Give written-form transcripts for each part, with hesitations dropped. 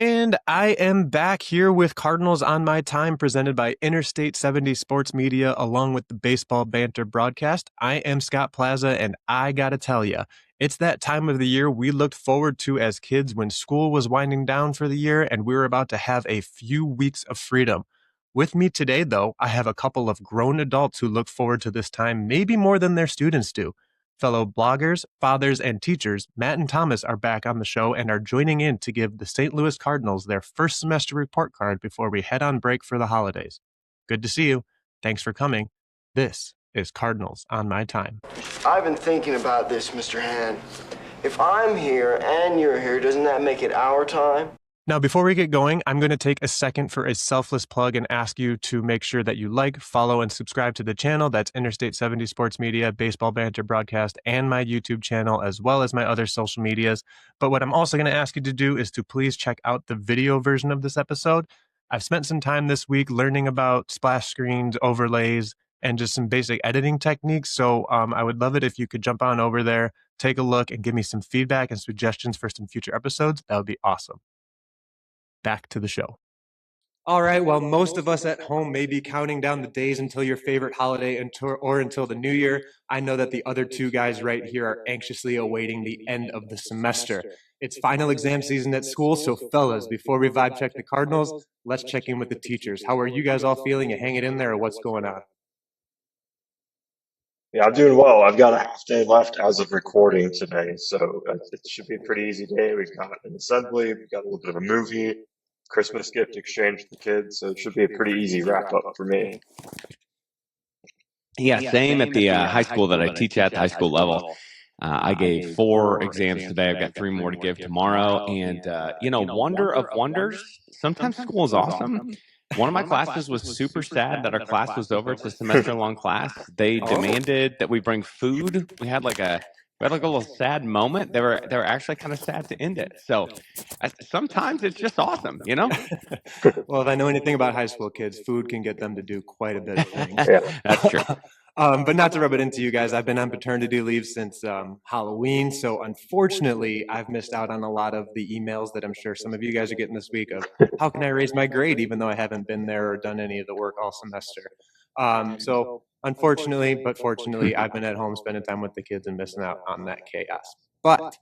And I am back here with Cardinals on My Time, presented by Interstate 70 Sports Media, along with the Baseball Banter broadcast. I am Scott Plaza, and I gotta tell you, it's that time of the year we looked forward to as kids when school was winding down for the year and we were about to have a few weeks of freedom. With me today, though, I have a couple of grown adults who look forward to this time maybe more than their students do. Fellow bloggers, fathers, and teachers, Matt and Thomas are back on the show and are joining in to give the St. Louis Cardinals their first semester report card before we head on break for the holidays. Good to see you. Thanks for coming. This is Cardinals on My Time. I've been thinking about this, Mr. Hand. If I'm here and you're here, doesn't that make it our time? Now, before we get going, I'm going to take a second for a selfless plug and ask you to make sure that you like, follow, and subscribe to the channel. That's Interstate 70 Sports Media, Baseball Banter Broadcast, and my YouTube channel, as well as my other social medias. But what I'm also going to ask you to do is to please check out the video version of this episode. I've spent some time this week learning about splash screens, overlays, and just some basic editing techniques. So I would love it if you could jump on over there, take a look, and give me some feedback and suggestions for some future episodes. That would be awesome. Back to the show. All right, well, most of us at home may be counting down the days until your favorite holiday or until the new year. I know that the other two guys right here are anxiously awaiting the end of the semester. It's final exam season at school, so fellas, before we vibe check the Cardinals, let's check in with the teachers. How are you guys all feeling? You hanging in there, or what's going on? Yeah, I'm doing well. I've got a half day left as of recording today, so it should be a pretty easy day. We've got an assembly, we've got a little bit of a movie, Christmas gift exchange for the kids, so it should be a pretty easy wrap up for me. Yeah, same at the high school that I teach at, the high school level. I gave 4 exams today. I've got 3 more to give tomorrow. And, wonder of wonders, sometimes school is awesome. One of my classes was super sad that our class was over. It's a semester-long class. They demanded that we bring food. We had like a little sad moment. They were actually kind of sad to end it. So sometimes it's just awesome, Well, if I know anything about high school kids, food can get them to do quite a bit of things. Yeah, that's true. But not to rub it into you guys, I've been on paternity leave since Halloween, so unfortunately, I've missed out on a lot of the emails that I'm sure some of you guys are getting this week of how can I raise my grade even though I haven't been there or done any of the work all semester. So unfortunately, but fortunately, I've been at home spending time with the kids and missing out on that chaos. But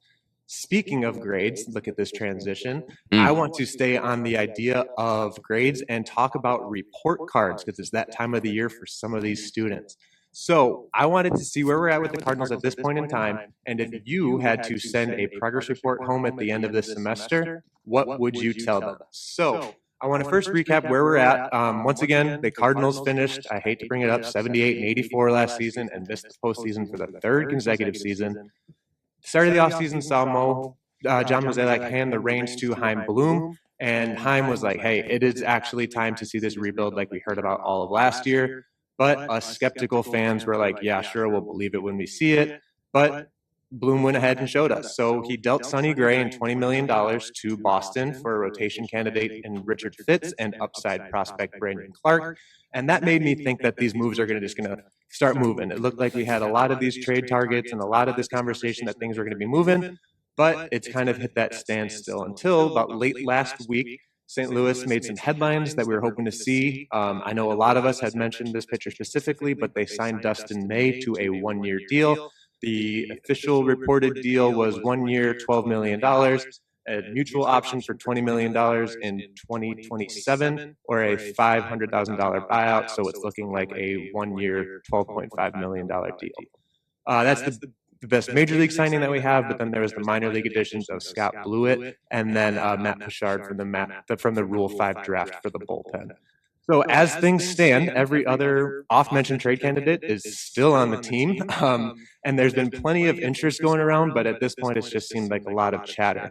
speaking of grades, look at this transition. I want to stay on the idea of grades and talk about report cards because it's that time of the year for some of these students. So I wanted to see where we're at with the Cardinals at this point in time, and if you had to send a progress report home at the end of this semester, what would you tell them? So I want to first recap where we're at. Once again, the Cardinals finished, I hate to bring it up, 78 and 84 last season and missed the postseason for the 3rd consecutive season. Start of the offseason saw John Mozeliak hand the reins to Chaim Bloom, and Chaim was like, hey, it is actually time to see this rebuild like we heard about all of last year. But us skeptical fans were like, yeah, sure, we'll believe it when we see it. But Bloom went ahead and showed us. So he dealt Sonny Gray and $20 million to Boston for a rotation candidate in Richard Fitz and upside prospect Brandon Clark. And that made me think that these moves are just going to start moving. It looked like we had a lot of these trade targets and a lot of this conversation that things were going to be moving, but it's kind of hit that standstill until about late last week. St. Louis made some headlines that we were hoping to see. I know a lot of us had mentioned this pitcher specifically, but they signed Dustin May to a 1-year deal. The official reported deal was 1 year, $12 million, a mutual option for $20 million in 2027, or a $500,000 buyout. So it's looking like a 1 year, $12.5 million deal. That's the best major league signing that we have, but then there was the minor league additions of Scott Blewett and then Matt Pichard from the Rule 5 draft for the bullpen. So as things stand, every other off-mentioned trade candidate is still on the team, and there's been plenty of interest going around, but at this point it's just seemed like a lot of chatter.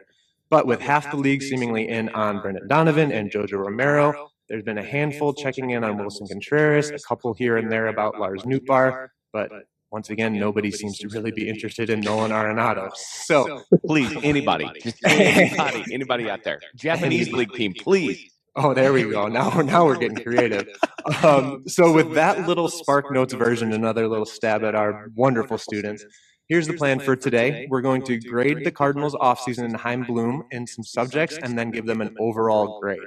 But with half the league seemingly in on Brendan Donovan and Jojo Romero, there's been a handful checking in on Wilson Contreras, a couple here and there about Lars Nootbaar, but once again, nobody seems to really be interested in Nolan Arenado. So please, anybody, just anybody out there, Japanese league team, please. Oh, there we go. Now we're getting creative. So with that little Spark Notes version, another little stab at our wonderful students, here's the plan for today. We're going to grade the Cardinals offseason in Chaim Bloom in some subjects and then give them an overall grade.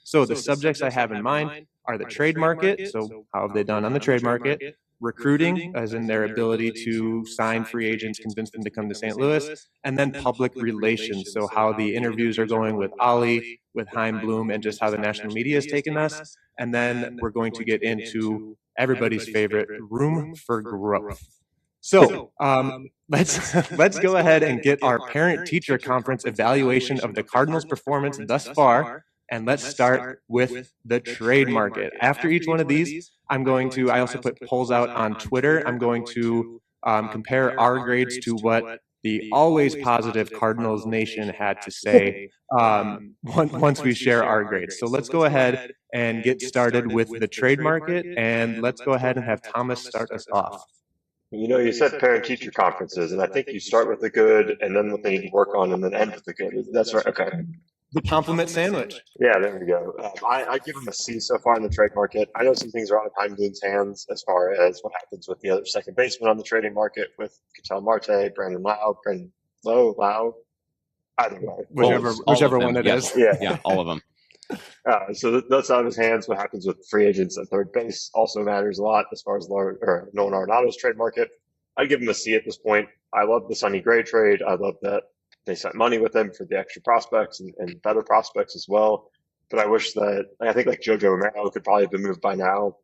So the subjects I have in mind are the trade market. So how have they done on the trade market? Recruiting, as in their ability to sign free agents, convince them to come to St. Louis, and then public relations. So how the interviews are going with Ollie, with Chaim Bloom, and just how the national media has taken us. And then we're going to get into everybody's favorite, room for growth. So let's go ahead and get our parent-teacher conference evaluation of the Cardinals' performance thus far. And let's start with the trade market. After each one of these, I also put polls out on Twitter. I'm going to compare our grades to what the always positive Cardinals Nation had to say once we share our grades. So let's go ahead and get started with the trade market, and let's go ahead and have Thomas start us off. You said parent-teacher conferences, and I think you start with the good and then what they need to work on and then end with the good. That's right. Okay. The compliment sandwich. Yeah, there we go. I give him a C so far in the trade market. I know some things are out of Chaim Bloom's hands as far as what happens with the other second baseman on the trading market with Ketel Marte, Brandon Lau, either way. Whichever one it is. Yeah, all of them. So that's out of his hands. What happens with free agents at third base also matters a lot as far as Nolan Arenado's trade market. I'd give him a C at this point. I love the Sonny Gray trade. I love that they sent money with him for the extra prospects and better prospects as well. But I think like Jojo Romero could probably have been moved by now,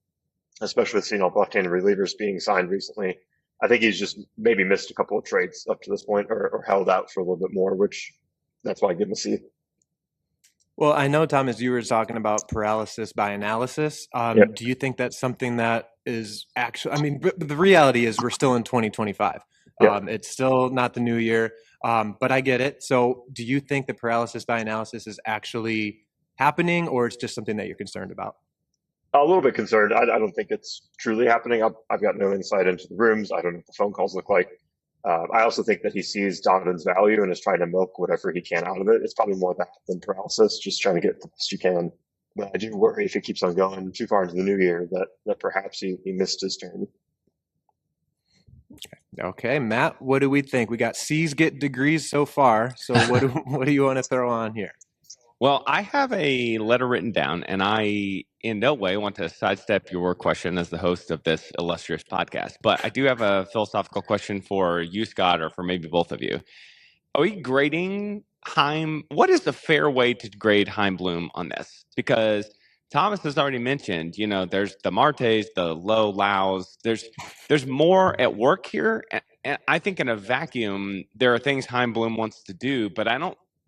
especially with seeing all left-handed relievers being signed recently. I think he's just maybe missed a couple of trades up to this point or held out for a little bit more, which that's why I give him a C. Well, I know, Thomas, you were talking about paralysis by analysis. Yep. Do you think that's something that is actually, the reality is we're still in 2025. Yep. It's still not the new year, but I get it. So do you think the paralysis by analysis is actually happening, or it's just something that you're concerned about? A little bit concerned. I don't think it's truly happening. I've got no insight into the rooms. I don't know what the phone calls look like. I also think that he sees Donovan's value and is trying to milk whatever he can out of it. It's probably more that than paralysis, just trying to get the best you can. But I do worry if he keeps on going too far into the new year that perhaps he missed his turn. Okay, Matt, what do we think? We got C's get degrees so far. So what do you want to throw on here? Well, I have a letter written down, and I in no way want to sidestep your question as the host of this illustrious podcast. But I do have a philosophical question for you, Scott, or for maybe both of you. Are we grading Chaim? What is the fair way to grade Chaim Bloom on this? Because Thomas has already mentioned, there's the Martes, the low Laus. There's more at work here. And I think in a vacuum, there are things Chaim Bloom wants to do, but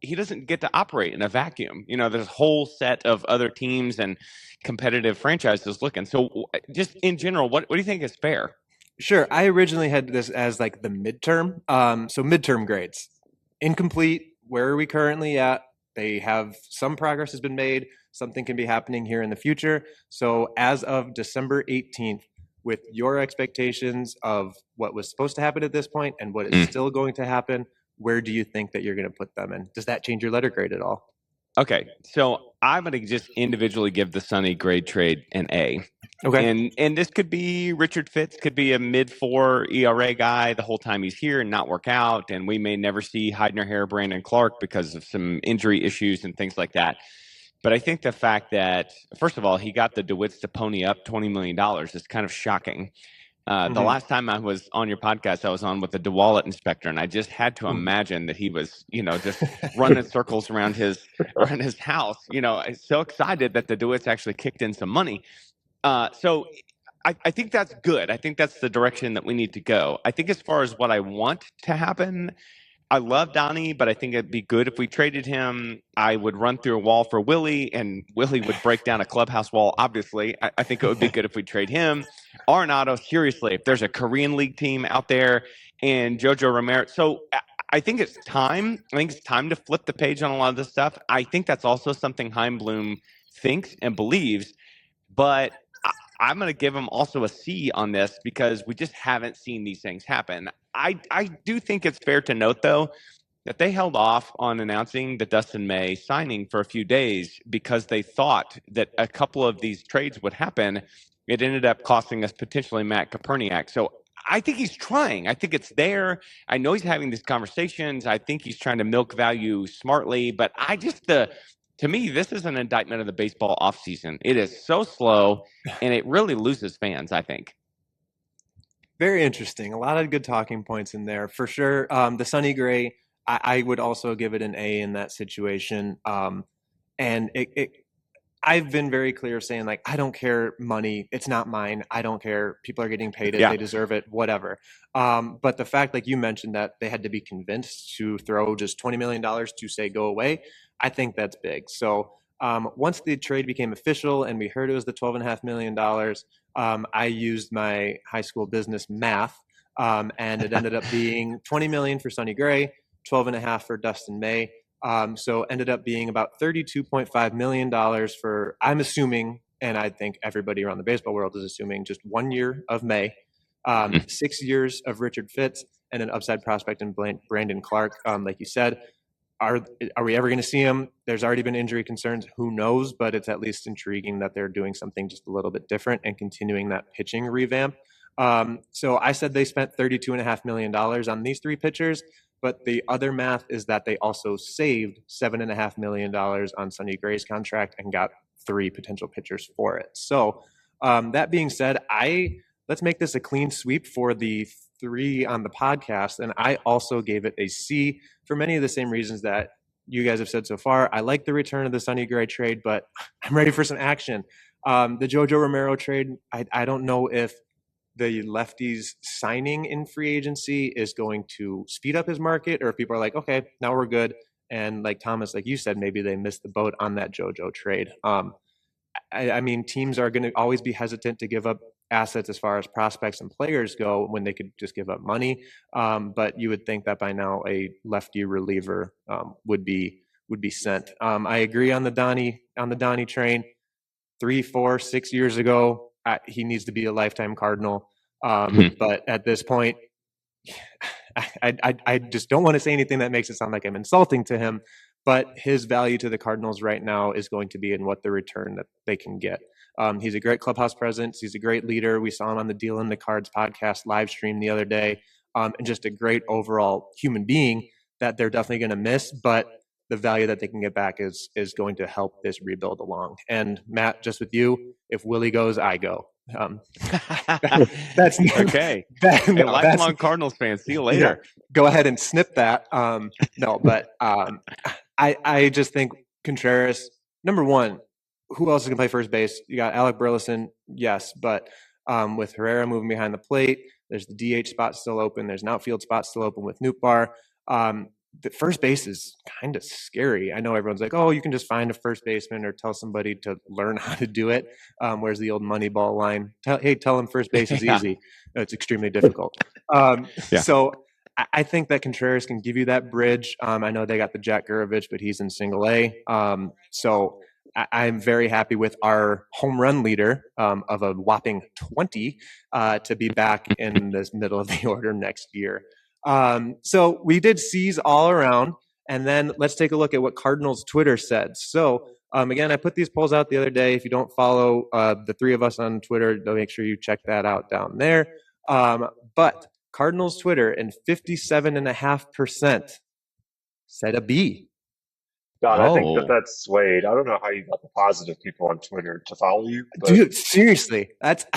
he doesn't get to operate in a vacuum. There's a whole set of other teams and competitive franchises looking. So just in general, what do you think is fair? Sure. I originally had this as like the midterm. So midterm grades. Incomplete. Where are we currently at? They have some progress has been made. Something can be happening here in the future. So as of December 18th, with your expectations of what was supposed to happen at this point and what is still going to happen, where do you think that you're going to put them in? Does that change your letter grade at all? Okay, so I'm going to just individually give the Sonny Gray trade an A. Okay. And this could be Richard Fitz, could be a mid-4 ERA guy the whole time he's here and not work out. And we may never see Heidner, Hare, Brandon Clark because of some injury issues and things like that. But I think the fact that, first of all, he got the DeWitts to pony up $20 million is kind of shocking. The last time I was on your podcast, I was on with the DeWallet inspector, and I just had to imagine that he was, just running circles around his house. I'm so excited that the DeWitts actually kicked in some money. So I think that's good. I think that's the direction that we need to go. I think as far as what I want to happen, I love Donnie, but I think it'd be good if we traded him. I would run through a wall for Willie, and Willie would break down a clubhouse wall, obviously. I think it would be good if we trade him. Arenado, seriously, if there's a Korean League team out there, and Jojo Romero. So I think it's time. I think it's time to flip the page on a lot of this stuff. I think that's also something Chaim Bloom thinks and believes, but I'm going to give him also a C on this because we just haven't seen these things happen. I do think it's fair to note, though, that they held off on announcing the Dustin May signing for a few days because they thought that a couple of these trades would happen. It ended up costing us potentially Matt Koperniak. So I think he's trying. I think it's there. I know he's having these conversations. I think he's trying to milk value smartly. But to me, this is an indictment of the baseball offseason. It is so slow, and it really loses fans, I think. Very interesting. A lot of good talking points in there for sure. The Sonny Gray, I would also give it an A in that situation. And I've been very clear saying, like, I don't care money. It's not mine. I don't care. People are getting paid it. Yeah. They deserve it, whatever. But the fact, like you mentioned, that they had to be convinced to throw just $20 million to say go away, I think that's big. So once the trade became official and we heard it was the $12.5 million, I used my high school business math, and it ended up being $20 million for Sonny Gray, 12.5 for Dustin May. So ended up being about $32.5 million for, I'm assuming, and I think everybody around the baseball world is assuming, just 1 year of May, 6 years of Richard Fitz, and an upside prospect in Brandon Clark. Like you said, are we ever going to see him? There's already been injury concerns. Who knows? But it's at least intriguing that they're doing something just a little bit different and continuing that pitching revamp. So I said they spent $32.5 million on these three pitchers. But the other math is that they also saved $7.5 million on Sonny Gray's contract and got 3 potential pitchers for it. So that being said, let's make this a clean sweep for the 3 on the podcast. And I also gave it a C for many of the same reasons that you guys have said so far. I like the return of the Sonny Gray trade, but I'm ready for some action. The Jojo Romero trade, I don't know if the lefties signing in free agency is going to speed up his market, or if people are like, okay, now we're good. And like Thomas, like you said, maybe they missed the boat on that JoJo trade. I mean, teams are going to always be hesitant to give up assets as far as prospects and players go when they could just give up money. But you would think that by now a lefty reliever would be sent. I agree on the Donnie train. 3, 4, 6 years ago, he needs to be a lifetime Cardinal. But at this point, I just don't want to say anything that makes it sound like I'm insulting to him. But his value to the Cardinals right now is going to be in what the return that they can get. He's a great clubhouse presence. He's a great leader. We saw him on the Deal in the Cards podcast live stream the other day, and just a great overall human being that they're definitely going to miss. But the value that they can get back is going to help this rebuild along. And Matt, just with you, if Willie goes, I go. That's okay. Hey, lifelong Cardinals fan. See you later. Yeah, go ahead and snip that. No, but I just think Contreras, number one, who else is going to play first base? You got Alec Burleson, yes, but with Herrera moving behind the plate, there's the DH spot still open. There's an outfield spot still open with Nootbaar. The first base is kind of scary. I know everyone's like, oh, you can just find a first baseman or tell somebody to learn how to do it. Where's the old Moneyball line? Tell them first base is easy. It's extremely difficult. So I think that Contreras can give you that bridge. I know they got the Jack Gurovich, but he's in single A. So I'm very happy with our home run leader of a whopping 20 to be back in this middle of the order next year. So we did C's all around, and then let's take a look at what Cardinals Twitter said. So again, I put these polls out the other day. If you don't follow the 3 of us on Twitter, make sure you check that out down there. But Cardinals Twitter, and 57.5% said a B. God, I think that's swayed. I don't know how you got the positive people on Twitter to follow you. But... Dude, seriously, that's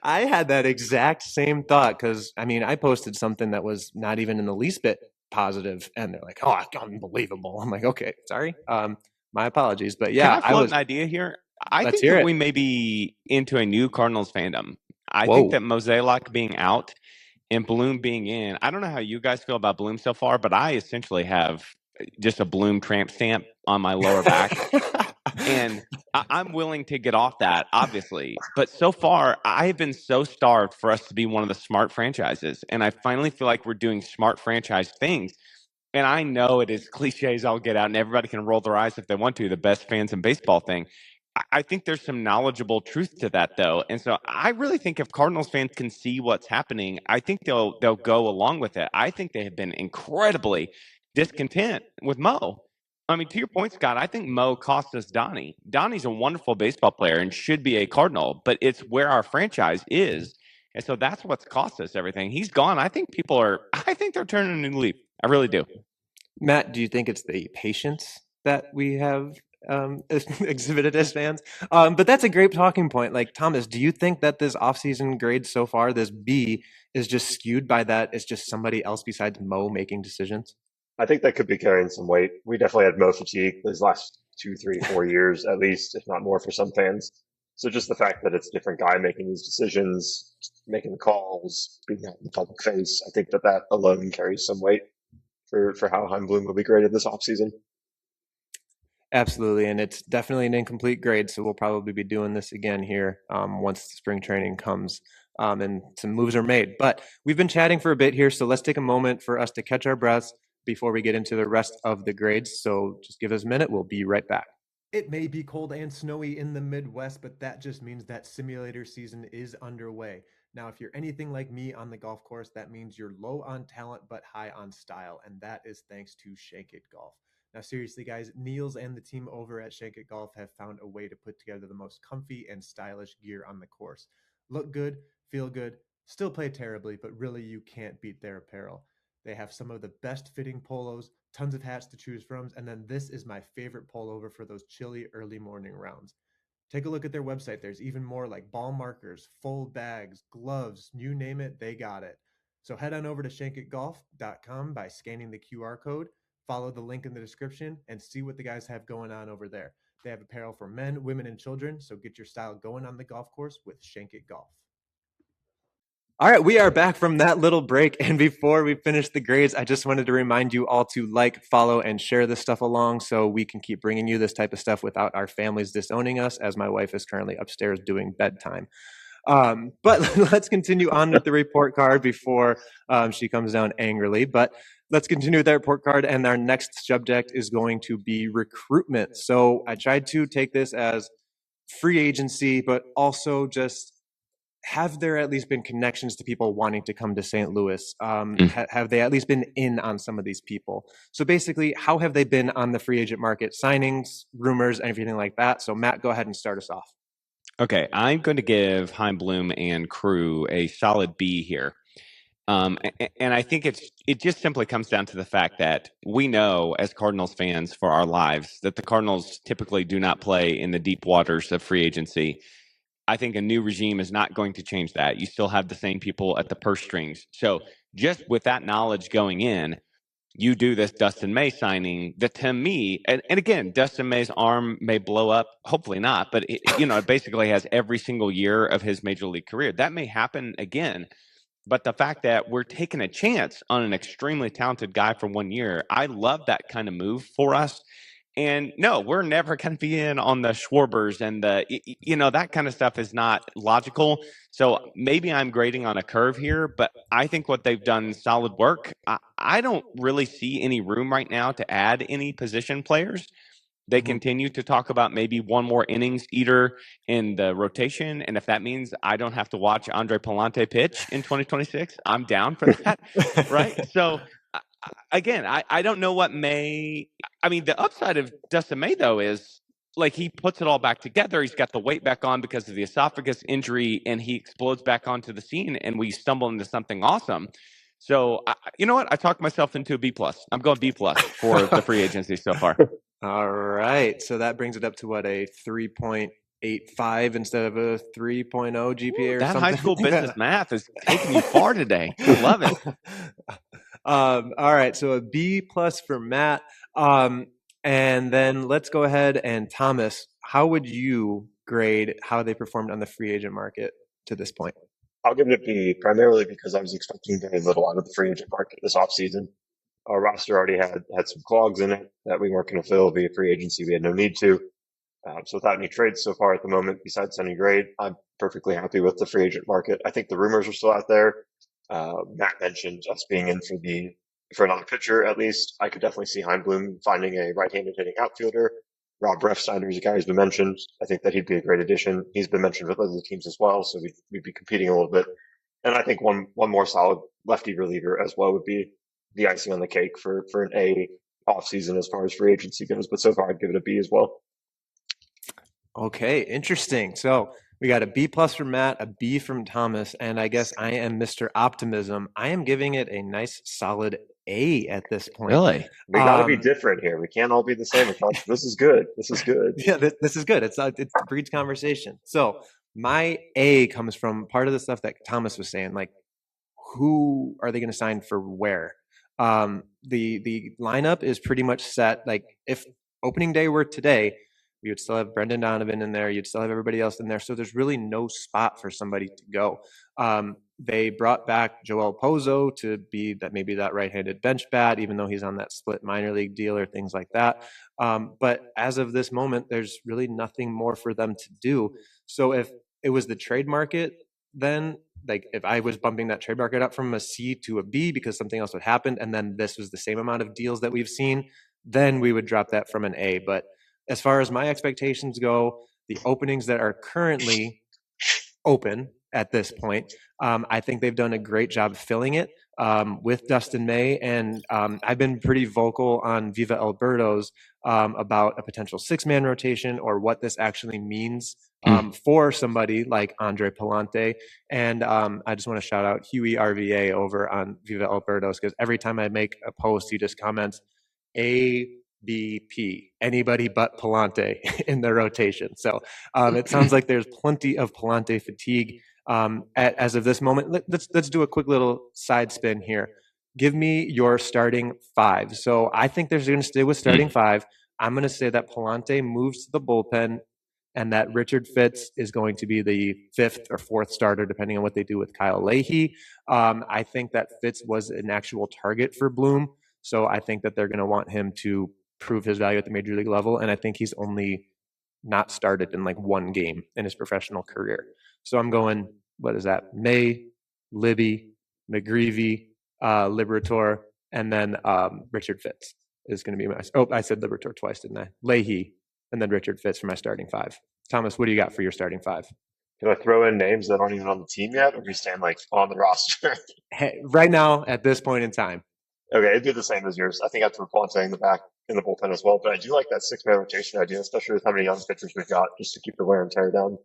I had that exact same thought, because I mean, I posted something that was not even in the least bit positive, and they're like, "Oh, unbelievable!" I'm like, "Okay, sorry, my apologies." But yeah, can I float an idea here. I think that we may be into a new Cardinals fandom. I think that Mozeliak being out and Bloom being in. I don't know how you guys feel about Bloom so far, but I essentially have just a Bloom tramp stamp on my lower back. And I'm willing to get off that, obviously. But so far, I have been so starved for us to be one of the smart franchises. And I finally feel like we're doing smart franchise things. And I know it is cliches I'll get out, and everybody can roll their eyes if they want to, the best fans in baseball thing. I think there's some knowledgeable truth to that, though. And so I really think if Cardinals fans can see what's happening, I think they'll go along with it. I think they have been incredibly discontent with Mo. I mean, to your point, Scott, I think Mo cost us Donnie. Donnie's a wonderful baseball player and should be a Cardinal, but it's where our franchise is. And so that's what's cost us everything. He's gone. I think they're turning a new leaf. I really do. Matt, do you think it's the patience that we have exhibited as fans? But that's a great talking point. Like, Thomas, do you think that this offseason grade so far, this B, is just skewed by that it's just somebody else besides Mo making decisions? I think that could be carrying some weight. We definitely had Mo fatigue those last 2, 3, 4 years, at least, if not more for some fans. So just the fact that it's a different guy making these decisions, making the calls, being out in the public face, I think that that alone carries some weight for how Chaim Bloom will be graded this offseason. Absolutely, and it's definitely an incomplete grade, so we'll probably be doing this again here once spring training comes and some moves are made. But we've been chatting for a bit here, so let's take a moment for us to catch our breaths before we get into the rest of the grades. So just give us a minute, we'll be right back. It may be cold and snowy in the Midwest, but that just means that simulator season is underway. Now, if you're anything like me on the golf course, that means you're low on talent but high on style, and that is thanks to ShankIt Golf. Now, seriously, guys, Niels and the team over at ShankIt Golf have found a way to put together the most comfy and stylish gear on the course. Look good, feel good, still play terribly, but really you can't beat their apparel. They have some of the best fitting polos, tons of hats to choose from, and then this is my favorite pullover for those chilly early morning rounds. Take a look at their website. There's even more like ball markers, fold bags, gloves, you name it, they got it. So head on over to shankitgolf.com by scanning the QR code, follow the link in the description, and see what the guys have going on over there. They have apparel for men, women, and children, so get your style going on the golf course with ShankIt Golf. All right, we are back from that little break. And before we finish the grades, I just wanted to remind you all to like, follow, and share this stuff along so we can keep bringing you this type of stuff without our families disowning us, as my wife is currently upstairs doing bedtime. But let's continue on with the report card before she comes down angrily. But let's continue with that report card. And our next subject is going to be recruitment. So I tried to take this as free agency, but also just have there at least been connections to people wanting to come to St. Louis? Have they at least been in on some of these people? So basically, how have they been on the free agent market? Signings, rumors, anything like that. So Matt, go ahead and start us off. Okay, I'm going to give Chaim Bloom and crew a solid B here. And I think it just simply comes down to the fact that we know as Cardinals fans for our lives that the Cardinals typically do not play in the deep waters of free agency. I think a new regime is not going to change that. You still have the same people at the purse strings. So just with that knowledge going in, you do this Dustin May signing that to me, and again, Dustin May's arm may blow up, hopefully not, but it basically has every single year of his major league career. That may happen again. But the fact that we're taking a chance on an extremely talented guy for 1 year, I love that kind of move for us. And no, we're never going to be in on the Schwarbers and that kind of stuff is not logical. So maybe I'm grading on a curve here, but I think what they've done solid work. I don't really see any room right now to add any position players. They continue to talk about maybe one more innings eater in the rotation. And if that means I don't have to watch Andre Palante pitch in 2026, I'm down for that. Right. So again, I don't know what May. I mean, the upside of Dustin May, though, is like he puts it all back together. He's got the weight back on because of the esophagus injury, and he explodes back onto the scene, and we stumble into something awesome. So, you know what? I talked myself into a B plus. I'm going B plus for the free agency so far. All right. So that brings it up to what, a 3.85 instead of a 3.0 GPA or that something? high school business math is taking you far today. I love it. All right. So a B plus for Matt. And then let's go ahead and Thomas, how would you grade how they performed on the free agent market to this point? I'll give it a B primarily because I was expecting very little out of the free agent market this offseason. Our roster already had some clogs in it that we weren't going to fill via free agency. We had no need to. So without any trades so far at the moment, besides sending grade, I'm perfectly happy with the free agent market. I think the rumors are still out there. Matt mentioned us being in for another pitcher at least. I could definitely see Chaim Bloom finding a right-handed hitting outfielder. Rob Refsnyder is a guy who's been mentioned. I think that he'd be a great addition. He's been mentioned with other teams as well, so we'd be competing a little bit. And I think one more solid lefty reliever as well would be the icing on the cake for an A offseason as far as free agency goes. But so far, I'd give it a B as well. Okay, interesting. So We got a B plus from Matt, a B from Thomas, and I guess I am Mr. Optimism. I am giving it a nice solid A at this point. Really? We got to be different here. We can't all be the same. This is good. This is good. Yeah, this is good. It breeds conversation. So my A comes from part of the stuff that Thomas was saying, like who are they going to sign for where? The lineup is pretty much set. Like if opening day were today, you would still have Brendan Donovan in there. You'd still have everybody else in there. So there's really no spot for somebody to go. They brought back Joel Pozo to be that right-handed bench bat, even though he's on that split minor league deal or things like that. But as of this moment, there's really nothing more for them to do. So if it was the trade market, then like if I was bumping that trade market up from a C to a B because something else would happen, and then this was the same amount of deals that we've seen, then we would drop that from an A. But as far as my expectations go, the openings that are currently open at this point, I think they've done a great job filling it with Dustin May. And I've been pretty vocal on Viva Alberto's about a potential 6-man rotation or what this actually means for somebody like Andre Palante. And I just want to shout out Huey RVA over on Viva Alberto's, because every time I make a post, he just comments ABP, anybody but Palante in the rotation. So it sounds like there's plenty of Palante fatigue as of this moment. Let's do a quick little side spin here. Give me your starting 5. So I think they're going to stay with starting 5. I'm going to say that Palante moves to the bullpen and that Richard Fitz is going to be the 5th or 4th starter, depending on what they do with Kyle Leahy. I think that Fitz was an actual target for Bloom. So I think that they're going to want him to prove his value at the major league level. And I think he's only not started in like 1 game in his professional career. So I'm going, what is that? May, Libby, McGreevy, Liberator, and then Richard Fitz is going to be my. Oh, I said Liberator twice, didn't I? Leahy, and then Richard Fitz for my starting 5. Thomas, what do you got for your starting 5? Can I throw in names that aren't even on the team yet, or are we staying like on the roster? Hey, right now, at this point in time. Okay, it'd be the same as yours. I think I'd throw Ponte in the bullpen as well. But I do like that 6-man rotation idea, especially with how many young pitchers we've got, just to keep the wear and tear down.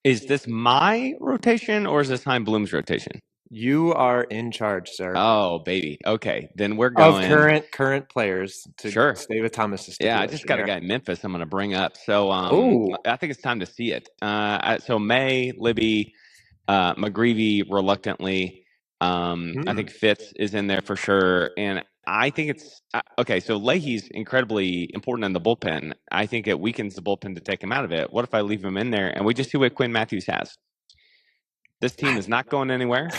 Is this my rotation or is this Chaim Bloom's rotation? You are in charge, sir. Oh, baby. Okay, then we're going of current players to stay with Thomas. Yeah, I just got a guy in Memphis I'm going to bring up. So I think it's time to see it. So May, Libby, McGreevy reluctantly. I think Fitz is in there for sure. And I think it's okay. So Leahy's incredibly important in the bullpen. I think it weakens the bullpen to take him out of it. What if I leave him in there and we just see what Quinn Matthews has? This team is not going anywhere.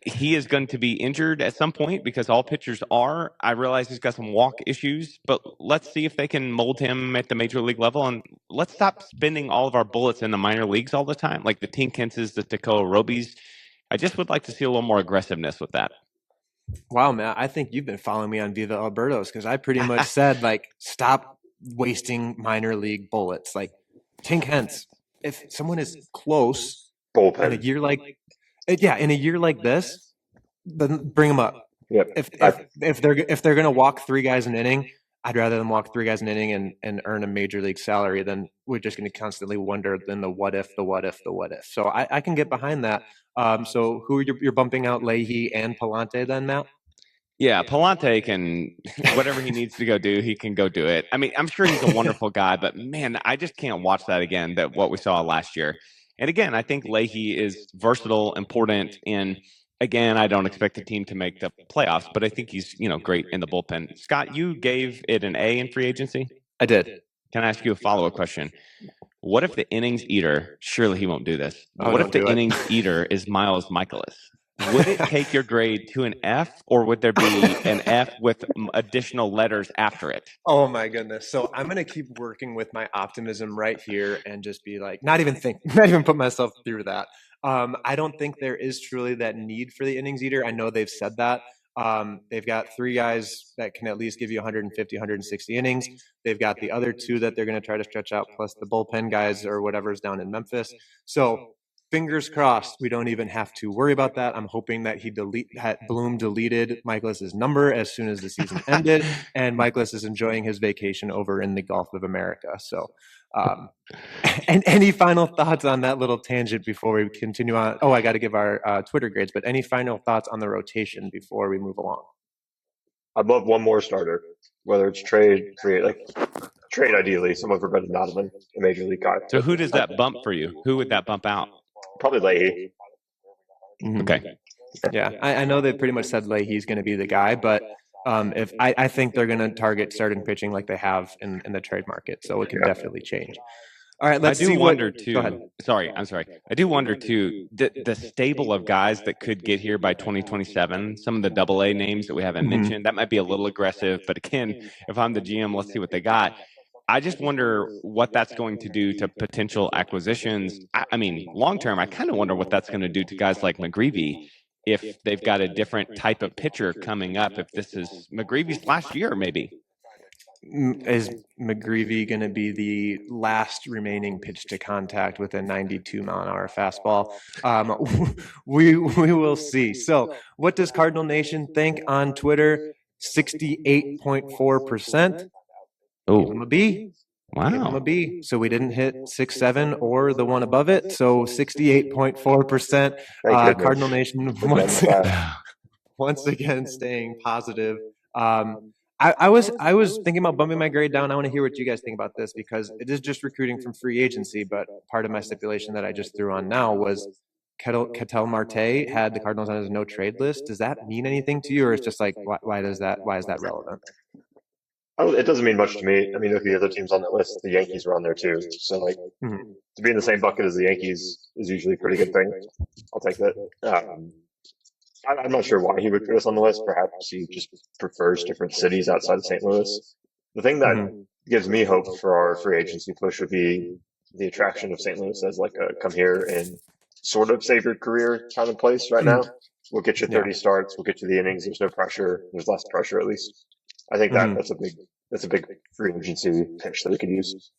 He is going to be injured at some point because all pitchers are. I realize he's got some walk issues, but let's see if they can mold him at the major league level. And let's stop spending all of our bullets in the minor leagues all the time, like the Tinkinses, the Tekoa Robies. I just would like to see a little more aggressiveness with that. Wow, man. I think you've been following me on Viva Alberto's, because I pretty much said, like, stop wasting minor league bullets. Like, Tink Hence, if someone is close bullpen in a year like this, then bring them up. Yep. If they're gonna walk 3 guys an inning, I'd rather them walk 3 guys an inning and earn a major league salary than we're just going to constantly wonder then the what if. So I can get behind that. So who you're bumping out, Leahy and Palante then, Matt? Yeah, Palante can, whatever he needs to go do, he can go do it. I mean, I'm sure he's a wonderful guy, but man, I just can't watch that again, that what we saw last year. And again, I think Leahy is versatile, important, and again, I don't expect the team to make the playoffs, but I think he's, great in the bullpen. Scott, you gave it an A in free agency? I did. Can I ask you a follow-up question? What if the innings eater, surely he won't do this, but what if the innings eater is Miles Michaelis? Would it take your grade to an F, or would there be an F with additional letters after it? Oh my goodness. So I'm going to keep working with my optimism right here and just be like, not even put myself through that. I don't think there is truly that need for the innings eater. I know they've said that. They've got 3 guys that can at least give you 150, 160 innings. They've got the other 2 that they're going to try to stretch out, plus the bullpen guys or whatever's down in Memphis. So fingers crossed, we don't even have to worry about that. I'm hoping that Bloom deleted Michaelis's number as soon as the season ended, and Michaelis is enjoying his vacation over in the Gulf of America. So, and any final thoughts on that little tangent before we continue on? Oh, I got to give our Twitter grades, but any final thoughts on the rotation before we move along? I'd love one more starter, whether it's trade, create, like trade ideally, someone for Brendan Donovan, a major league guy. So who does that bump for you? Who would that bump out? Probably Leahy. Okay. Yeah, I know they pretty much said Leahy's going to be the guy, but if I think they're going to target starting pitching like they have in the trade market, so it can definitely change. All right, let's see. Wonder too. Go ahead. Sorry, I'm sorry. I do wonder too the stable of guys that could get here by 2027. Some of the AA names that we haven't mentioned, that might be a little aggressive. But again, if I'm the GM, let's see what they got. I just wonder what that's going to do to potential acquisitions. I mean, long term, I kind of wonder what that's going to do to guys like McGreevy if they've got a different type of pitcher coming up. If this is McGreevy's last year, maybe. Is McGreevy going to be the last remaining pitch to contact with a 92-mile-an-hour fastball? We will see. So, what does Cardinal Nation think on Twitter? 68.4%. Oh, Give him a B. wow. Give him a B. So we didn't hit 6-7 or the one above it. So 68.4%. Cardinal Nation once again staying positive. I was thinking about bumping my grade down. I want to hear what you guys think about this because it is just recruiting from free agency. But part of my stipulation that I just threw on now was Ketel Marte had the Cardinals on his no trade list. Does that mean anything to you, or it's just like why is that relevant? It doesn't mean much to me. I mean, if the other teams on that list, the Yankees were on there too. So, like, to be in the same bucket as the Yankees is usually a pretty good thing. I'll take that. I'm not sure why he would put us on the list. Perhaps he just prefers different cities outside of St. Louis. The thing that gives me hope for our free agency push would be the attraction of St. Louis as like a come here and sort of save your career kind of place right now. We'll get you 30 starts. We'll get you the innings. There's no pressure. There's less pressure at least. I think that's a big free agency pitch that we could use.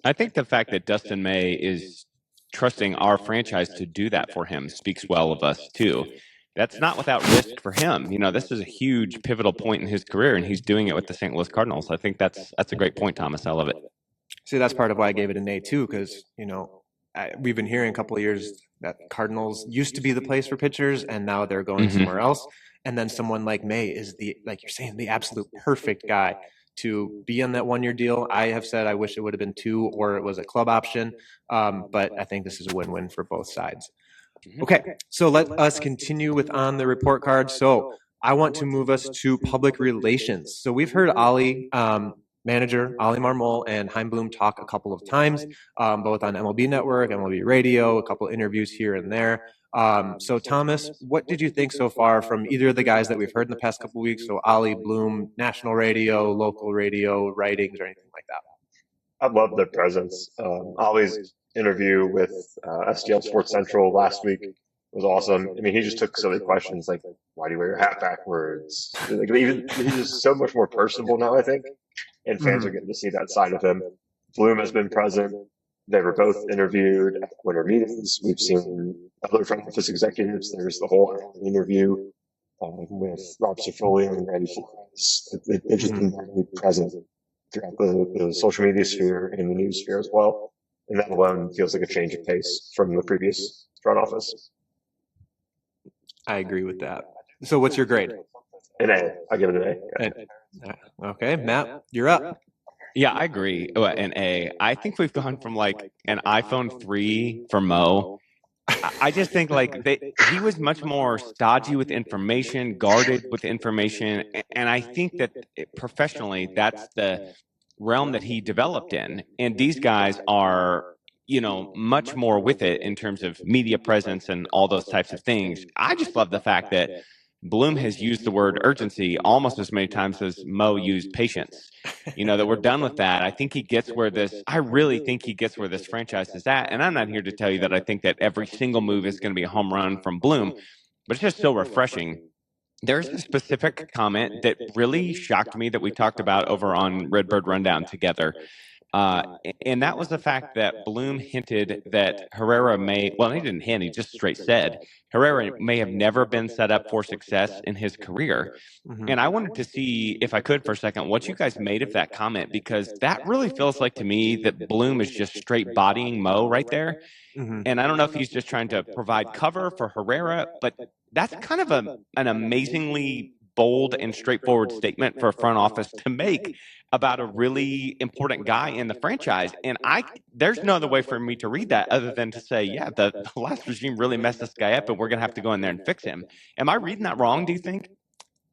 I think the fact that Dustin May is trusting our franchise to do that for him speaks well of us too. That's not without risk for him. You know, this is a huge pivotal point in his career, and he's doing it with the St. Louis Cardinals. I think that's a great point, Thomas. I love it. See, that's part of why I gave it an A too, because we've been hearing a couple of years that Cardinals used to be the place for pitchers, and now they're going somewhere else. And then someone like May is like you're saying, the absolute perfect guy to be on that 1-year deal. I have said I wish it would have been 2 or it was a club option, but I think this is a win-win for both sides. Okay, so let us continue with on the report card. So I want to move us to public relations. So we've heard manager Ollie Marmol and Chaim Bloom talk a couple of times, both on MLB Network, MLB Radio, a couple of interviews here and there. So Thomas, what did you think so far from either of the guys that we've heard in the past couple of weeks? So Ollie, Bloom, national radio, local radio, writings, or anything like that? I love their presence. Ollie's interview with STL Sports Central last week was awesome. I mean, he just took silly questions like, why do you wear your hat backwards? Like, he's just so much more personable now, I think. And fans are getting to see that side of him. Bloom has been present. They were both interviewed at winter meetings. We've seen other front office executives. There's the whole interview with Rob Saffolio and Randy Flores. They've just been really present throughout the social media sphere and the news sphere as well. And that alone feels like a change of pace from the previous front office. I agree with that. So what's your grade? An A. I give it an A. Okay, Matt, you're up. Yeah, I agree. An A. I think we've gone from like an iPhone 3 for Mo. I just think like he was much more stodgy with information, guarded with information. And I think that professionally, that's the realm that he developed in. And these guys are, much more with it in terms of media presence and all those types of things. I just love the fact that Bloom has used the word urgency almost as many times as Mo used patience. That we're done with that. I really think he gets where this franchise is at. And I'm not here to tell you that I think that every single move is going to be a home run from Bloom, but it's just so refreshing. There's a specific comment that really shocked me that we talked about over on Redbird Rundown together. And that was the fact that Bloom hinted that Herrera well, he didn't hint, he just straight said Herrera may have never been set up for success in his career. Mhm. And I wanted to see, if I could for a second, what you guys made of that comment, because that really feels like to me that Bloom is just straight bodying Mo right there. Mhm. And I don't know if he's just trying to provide cover for Herrera, but that's kind of an amazingly bold and straightforward statement for a front office to make about a really important guy in the franchise. And there's no other way for me to read that other than to say, yeah, the last regime really messed this guy up, and we're going to have to go in there and fix him. Am I reading that wrong, do you think?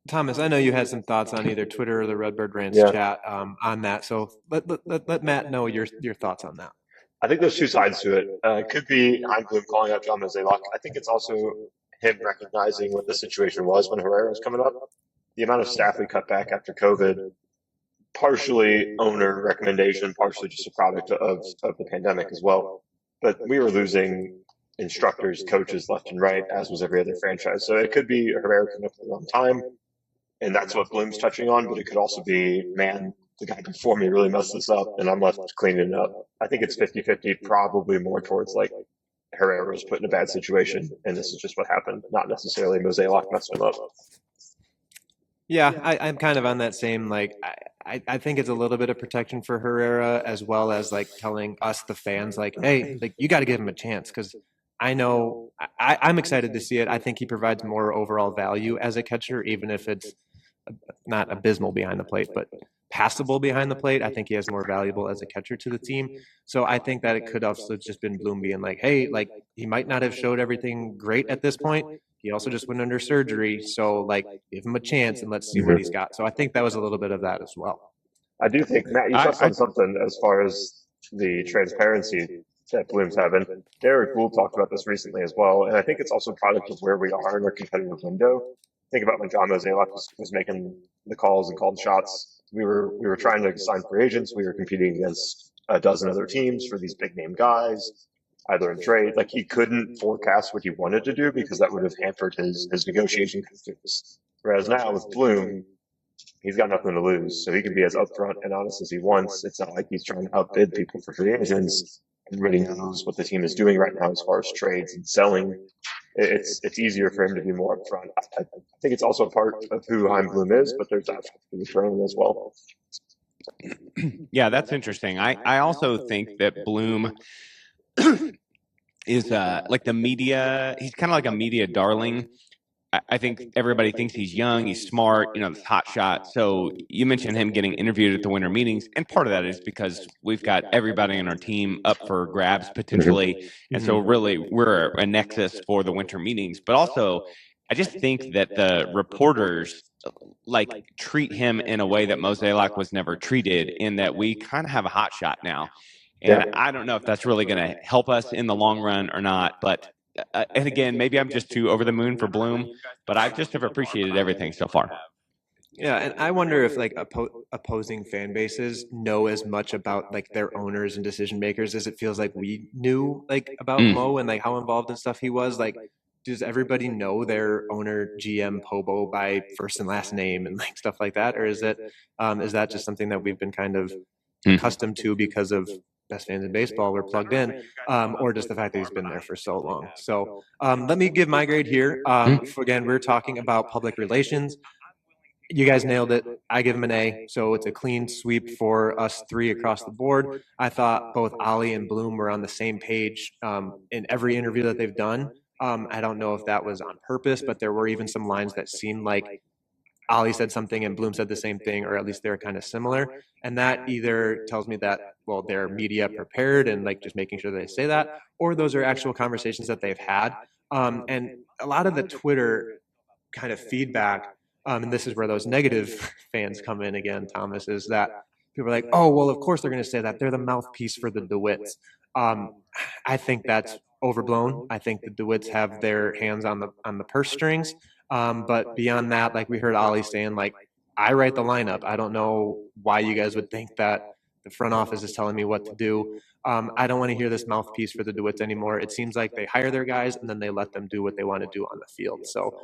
Thomas, I know you had some thoughts on either Twitter or the Redbird Rants Yeah. chat on that. So let Matt know your thoughts on that. I think there's two sides to it. It could be Chaim Bloom calling out John Mozeliak. I think it's also him recognizing what the situation was when Herrera was coming up. The amount of staff we cut back after COVID, partially owner recommendation, partially just a product of the pandemic as well. But we were losing instructors, coaches left and right, as was every other franchise. So it could be Herrera coming up at the wrong time, and that's what Bloom's touching on, but it could also be, man, the guy before me really messed this up, and I'm left cleaning it up. I think it's 50-50, probably more towards like Herrera was put in a bad situation, and this is just what happened, not necessarily Mozeliak messed him up. Yeah, I'm kind of on that same, like, I think it's a little bit of protection for Herrera, as well as like telling us, the fans, like, hey, like, you got to give him a chance, because I know I'm excited to see it. I think he provides more overall value as a catcher, even if it's not abysmal behind the plate, but passable behind the plate. I think he has more valuable as a catcher to the team. So I think that it could also just been Bloom being like, hey, like, he might not have showed everything great at this point. He also just went under surgery. So, like, give him a chance and let's see what he's got. So I think that was a little bit of that as well. I do think, Matt, you touched on something as far as the transparency that Bloom's having. Derek Gould talked about this recently as well, and I think it's also a product of where we are in our competitive window. Think about when John Mozeliak was making the calls and called shots. We were trying to sign free agents. We were competing against a dozen other teams for these big name guys, either in trade. Like, he couldn't forecast what he wanted to do because that would have hampered his negotiation tactics. Whereas now with Bloom, he's got nothing to lose, so he can be as upfront and honest as he wants. It's not like he's trying to outbid people for free agents. Everybody knows what the team is doing right now as far as trades and selling. It's easier for him to be more upfront. I think it's also a part of who Chaim Bloom is, but there's that factor thrown as well. Yeah, that's interesting. I also think that Bloom is like the media. He's kind of like a media darling. I think everybody thinks he's young, he's smart, this hot shot. So you mentioned him getting interviewed at the winter meetings, and part of that is because we've got everybody on our team up for grabs potentially, and so really we're a nexus for the winter meetings. But also, I just think that the reporters like treat him in a way that Mozeliak was never treated, in that we kind of have a hot shot now. And I don't know if that's really going to help us in the long run or not, but and again, maybe I'm just too over the moon for Bloom, but I just have appreciated everything so far. Yeah, and I wonder if like opposing fan bases know as much about like their owners and decision makers as it feels like we knew like about Mo and like how involved in stuff he was. Like, does everybody know their owner, GM, Pobo by first and last name and like stuff like that, or is that just something that we've been kind of accustomed to because of Best Fans in Baseball, we're plugged in, or just the fact that he's been there for so long. So let me give my grade here. Again, we're talking about public relations. You guys nailed it. I give him an A. So it's a clean sweep for us three across the board. I thought both Ollie and Bloom were on the same page in every interview that they've done. I don't know if that was on purpose, but there were even some lines that seemed like Ollie said something and Bloom said the same thing, or at least they're kind of similar. And that either tells me that, well, they're media prepared and like just making sure they say that, or those are actual conversations that they've had. And a lot of the Twitter kind of feedback, and this is where those negative fans come in again, Thomas, is that people are like, oh, well, of course they're going to say that. They're the mouthpiece for the DeWitts. I think that's overblown. I think the DeWitts have their hands on the purse strings. But beyond that, like we heard Ollie saying, like, I write the lineup. I don't know why you guys would think that the front office is telling me what to do. I don't want to hear this mouthpiece for the DeWitts anymore. It seems like they hire their guys and then they let them do what they want to do on the field. So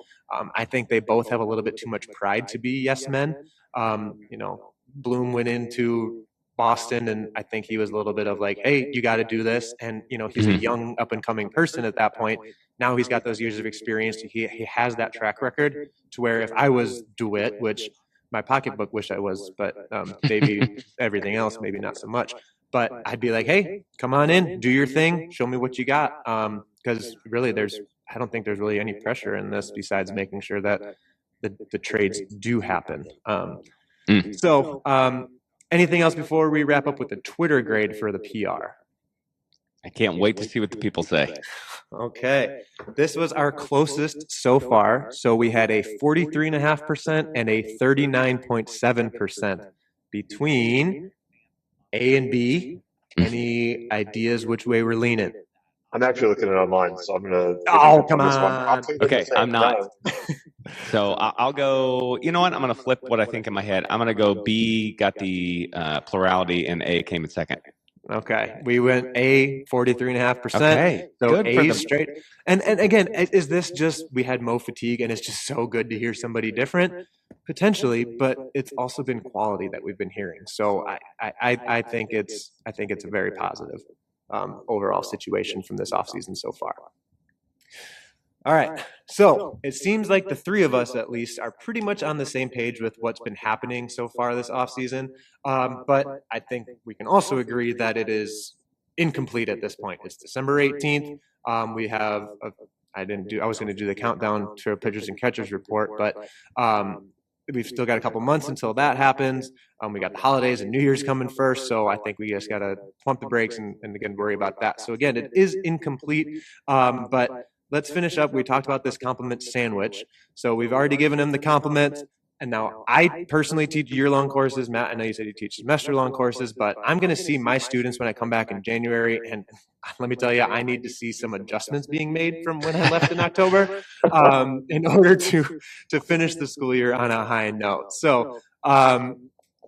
I think they both have a little bit too much pride to be yes men. Bloom went into Boston, and I think he was a little bit of like, hey, you got to do this. And, he's a young up and coming person at that point. Now he's got those years of experience. He has that track record to where if I was DeWitt, which my pocketbook wish I was, but maybe everything else, maybe not so much. But I'd be like, hey, come on in, do your thing, show me what you got. Because really, I don't think there's really any pressure in this besides making sure that the trades do happen. So, anything else before we wrap up with the Twitter grade for the PR? I can't wait to see what the people say. Okay. This was our closest so far. So we had a 43.5% and a 39.7% between A and B. Any ideas which way we're leaning? I'm actually looking at it online, so I'm gonna. Oh, come on. Okay, I'm not. So I'll go. You know what? I'm gonna flip what I think in my head. I'm gonna go B. Got the plurality, and A came in second. Okay, we went A, 43.5%. Okay, so good A for the straight. And again, is this just we had Mo fatigue, and it's just so good to hear somebody different? Potentially, but it's also been quality that we've been hearing. So I think it's a very positive overall situation from this offseason so far. All right, so it seems like the three of us, at least, are pretty much on the same page with what's been happening so far this offseason. But I think we can also agree that it is incomplete at this point. It's December 18th. We have I was going to do the countdown to a pitchers and catchers report, but we've still got a couple months until that happens. We got the holidays and New Year's coming first, so I think we just got to pump the brakes and again worry about that. So again, it is incomplete, but let's finish up. We talked about this compliment sandwich. So we've already given him the compliment. And now I personally teach year-long courses. Matt, I know you said you teach semester-long courses, but I'm going to see my students when I come back in January. And let me tell you, I need to see some adjustments being made from when I left in October in order to finish the school year on a high note. So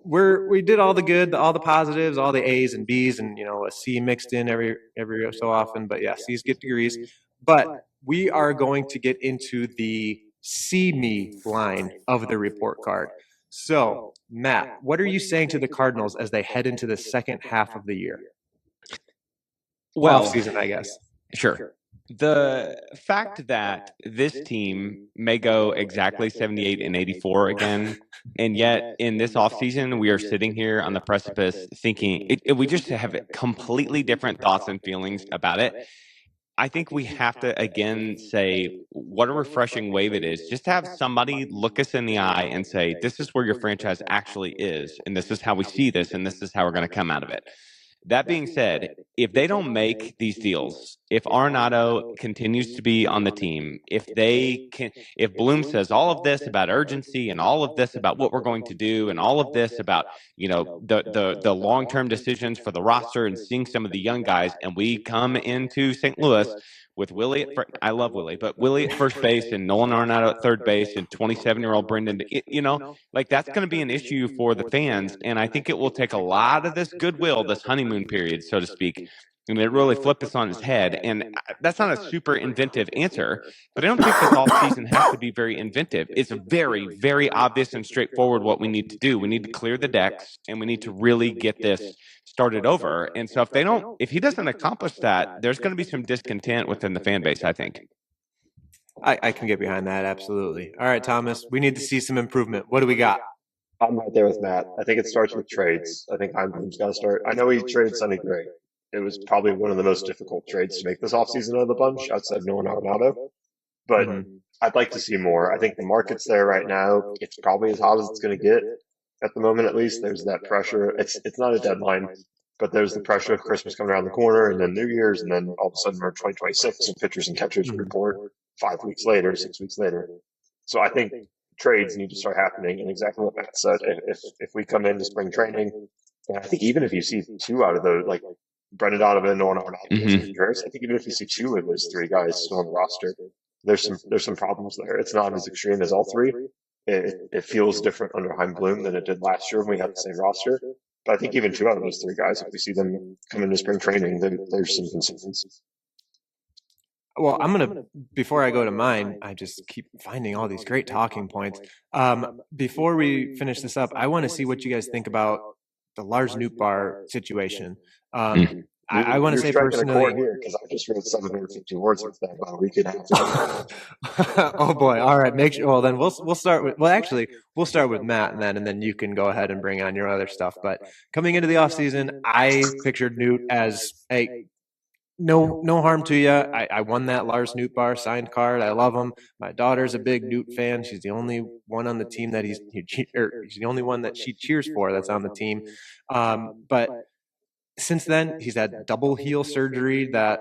we did all the good, all the positives, all the A's and B's, and a C mixed in every so often. But yeah, C's get degrees. But we are going to get into the see me line of the report card. So, Matt, what are you saying to the Cardinals as they head into the second half of the year? Well, off season, I guess. Sure. The fact that this team may go exactly 78 and 84 again, and yet in this offseason, we are sitting here on the precipice thinking we just have completely different thoughts and feelings about it. I think we have to, again, say what a refreshing wave it is. Just to have somebody look us in the eye and say, this is where your franchise actually is, and this is how we see this, and this is how we're going to come out of it. That being said, if they don't make these deals, if Arenado continues to be on the team, if Bloom says all of this about urgency and all of this about what we're going to do and all of this about, the long-term decisions for the roster and seeing some of the young guys, and we come into St. Louis with Willie I love Willie, but Willie at first base and Nolan Arenado at third base and 27-year-old Brendan, that's going to be an issue for the fans. And I think it will take a lot of this goodwill, this honeymoon period, so to speak, and it really flip this on its head. And that's not a super inventive answer, but I don't think this offseason has to be very inventive. It's very, very obvious and straightforward what we need to do. We need to clear the decks, and we need to really get this started over. And so if he doesn't accomplish that, there's going to be some discontent within the fan base, I think. I can get behind that, absolutely. All right, Thomas, we need to see some improvement. What do we got? I'm right there with Matt. I think it starts with trades. I think Chaim Bloom's got to start. I know he traded Sonny Gray. It was probably one of the most difficult trades to make this offseason of the bunch outside Nolan Arenado. But I'd like to see more. I think the market's there right now. It's probably as hot as it's going to get at the moment, at least. There's that pressure. It's not a deadline, but there's the pressure of Christmas coming around the corner and then New Year's, and then all of a sudden we're 2026 and pitchers and catchers report 5 weeks later, 6 weeks later. So I think trades need to start happening, and exactly what Matt said. If we come into spring training, and I think even if you see two out of those, like Brendan Donovan, Nolan Arenado, I think even if you see two of those three guys still on the roster, there's some problems there. It's not as extreme as all three. It feels different under Chaim Bloom than it did last year when we had the same roster. But I think even two out of those three guys, if we see them come into spring training, there's some consistency. Well, before I go to mine, I just keep finding all these great talking points. Before we finish this up, I want to see what you guys think about the Lars Nootbaar situation. You're, I want to you're say striking a chord personally. here because I just read 750 words of that about a week and a half ago. Oh boy! All right, make sure. Well, then we'll start with. Well, actually, we'll start with Matt, and then you can go ahead and bring on your other stuff. But coming into the off season, I pictured Newt as a no harm to you. I won that Lars Nootbaar signed card. I love him. My daughter's a big Newt fan. She's the only one on the team that he's the only one that she cheers for that's on the team. But since then, he's had double heel surgery that